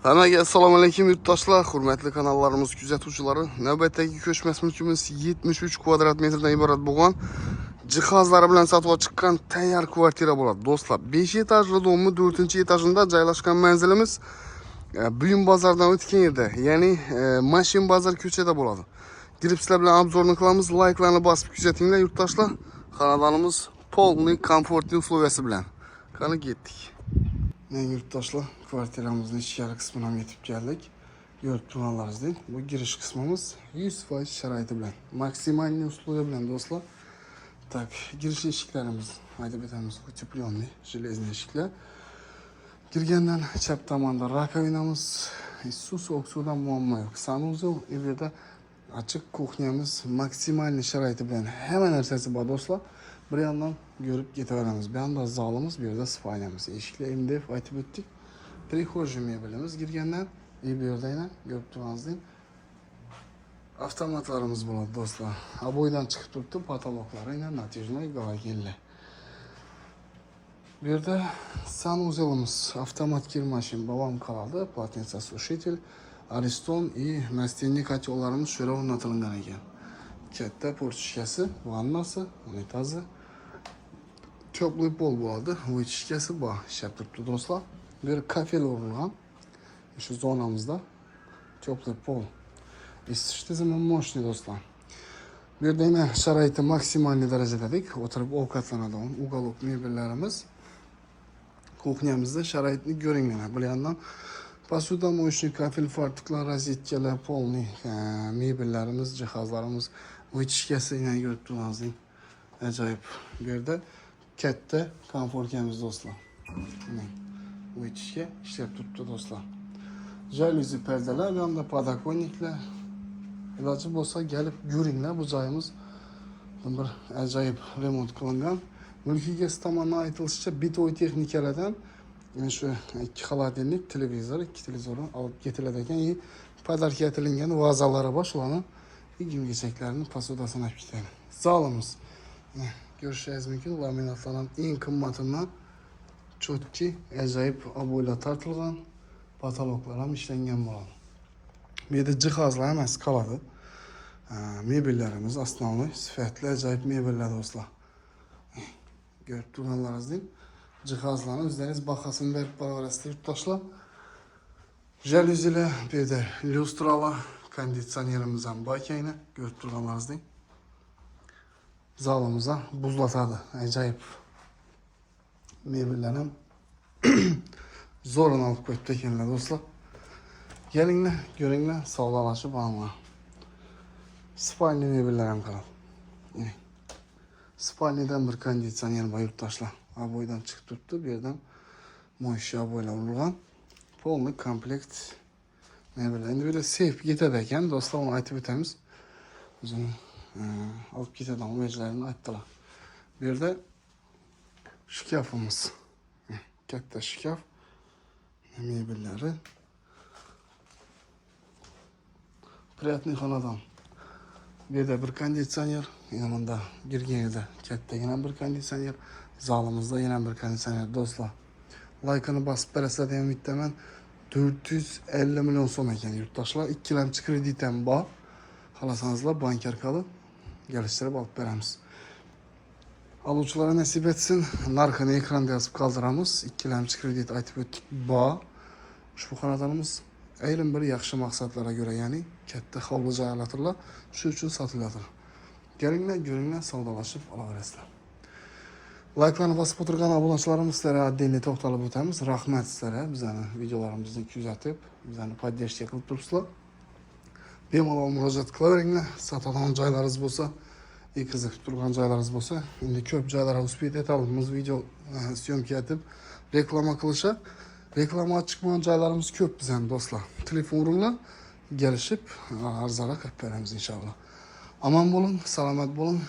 Hammaga assalomu alaykum yurtdoshlar, hurmatli kanallarimiz kuzatuvchilari. Navbatdagi ko'chmas mulkimiz 73 kvadrat metrdan iborat bo'lgan jihozlari bilan sotuvga chiqqan tayyor kvartira bo'ladi. Do'stlar, 5 etajli domni 4-etajında joylashgan manzilimiz Buyum bozordan o'tgan yerda, ya'ni Mashin bozor ko'chada bo'ladi. Girib sizlar bilan obzorni qilamiz, like'larni bosib kuzatinglar yurtdoshlar. Xonadonimiz polniy komfortli usloviyasi bilan. Qani ketdik. Yurtdoshlar, kvartiramizning ichkari qismini ham yetib keldik. Ko'rib turganlaringizdek, bu girish qismimiz 100% sharoiti bilan, maksimalniy uslubi bilan do'stlar. Tak, girish eshiklarimiz, aytib o'tamiz, утепленный, железный eshiklar. Kirgandan chap tomonda rakovinamiz, suv sovuq suvdan muammo yo'q. Sanuzel, bu yerda ochiq kuxnyamiz, maksimalniy sharoiti bilan hamma narsasi bor do'stlar. Bir yandan görüp ketaveramiz. Bir yanda zalımız, bir de spalnyamiz. Eshiklar MDF aytib o'tdik. Prixожий mebelimiz girgandan, bu yerda yana ko'rib turganingizdek avtomatlarimiz bo'ladi do'stlar. Aboydan chiqib turibdi, patoloqlari yana natijnoy galogenli. Bu yerda sanuzelimiz, avtomat kirmashin, bavam qoladi, polotensosушитель, Ariston и настенник котелlarimiz shura o'rnatilgan ekan. Katta portishkasi, vannasi, unitazi, teplый pol bo'ladi, vычishkasi bor, ishlab turibdi do'stlar. Bu yer kafel o'rilgan. Shu zonamizda teplый pol. Isitish tizimi mощный do'stlar. Bu yerda yana sharoiti maksimalniy darajadadik, o'tirib ovqatlanadigan uголок mebellarimiz. Kuxnyamizda sharoitni ko'ringlar. Bu yerdan посудомоечный, kafel, fartuqlar, rozetkalar, polniy mebellarimiz, jihozlarimiz, vычishkasi yana ko'rib turganingizdek ajoyib. Bu yerda katta komfortimiz do'stlar. Vычishka ishlab turibdi do'stlar. Jaluzi perdalar, bu yerda podokонникlar. Iloji bo'lsa kelib ko'ringlar, bu joyimiz bir ajoyib remont qilingan. Mulk egasi tomonidan aytilishicha, bitoy texnikalardan shu 2 xolodilnik, televizor, 2 televizorni olib ketiladi ekan. Podarka etilgan vazalari bor, shularni kiyim-kechaklarini posudasini olib ketadi. Zalimiz. Ko'rishingiz mumkin, laminatlardan eng qimmatidan cho'tki, ajoyib aboylar tortilgan, patoloqlar ham ishlangan bo'ladi. Bu yerda jihozlar emas qoladi. Mebellarimiz основной, sifatli ajoyib mebellar do'stlar. Ko'rib turganlaringizdek, jihozlarni o'zlaringiz bahosini berib boraverasizlar yurtdoshlar. Jaluzilar, bu yerda lyustralar, konditsionerimiz ham bor ekan, ko'rib turganlaringizdek. Zalimiz ham buzlatadi, ajoyib. Mebellar ham zo'rini olib qo'yibdi ekanlar do'stlar. Kelinglar, ko'ringlar, savdolashib olinglar. Spalni mebellar ham qoladi. Spalnidan bir konditsioner bor yurtdoshlar. Aboydan chiqib turibdi, bu yerdan mo'ysha aboylar urilgan. Polniy komplekt mebellar. Endi bu yerda seyf ketadi ekan, do'stlar, uni aytib o'tamiz. O'zini olib ketadigan mo'jizalarini aytdilar. Bu yerda shkafimiz. Katta shkaf. Mebellari. Приятный xonadon. Bu yerda bir konditsioner, yana bunda girgan yerda katta yana bir konditsioner, zalimizda yana bir konditsioner do'stlar. Like'ini bosib berasizlar degan umiddaman. 450 million so'm ekan yurtdoshlar. 2 kredit ham bor. Xohlasanizlar bank orqali kelishtirib olib beramiz. Aluvchilarga nasib etsin. Narxini ekranda yozib qoldiramiz. 2 kredit aytib o'tdik bor. Ushbu xonadonimiz ayrim bir yaxshi maqsadlarga ko'ra, ya'ni katta hovli joylardir, shu uchun sotiladi. Kelinglar, ko'ringlar, savdolashib olaverasizlar. Like'larni bosib o'tirgan obunachilarimiz sizlarga отдельно to'xtalib o'tamiz. Rahmat sizlarga bizning videolarimizni kuzatib, bizani podдержка qilib turibsizlar. Bemalol murojaat qilaveringlar. Sotadigan joylaringiz bo'lsa, qiziqib turgan joylaringiz bo'lsa, endi ko'p joylarga uspet etamiz video syomka etib reklama qilishga. Reklama chiqmagan joylarimiz ko'p bizning do'stlar. Telefon uringlar, kelishib arzora qilib beramiz inshaalloh. Omon bo'ling, salomat bo'ling.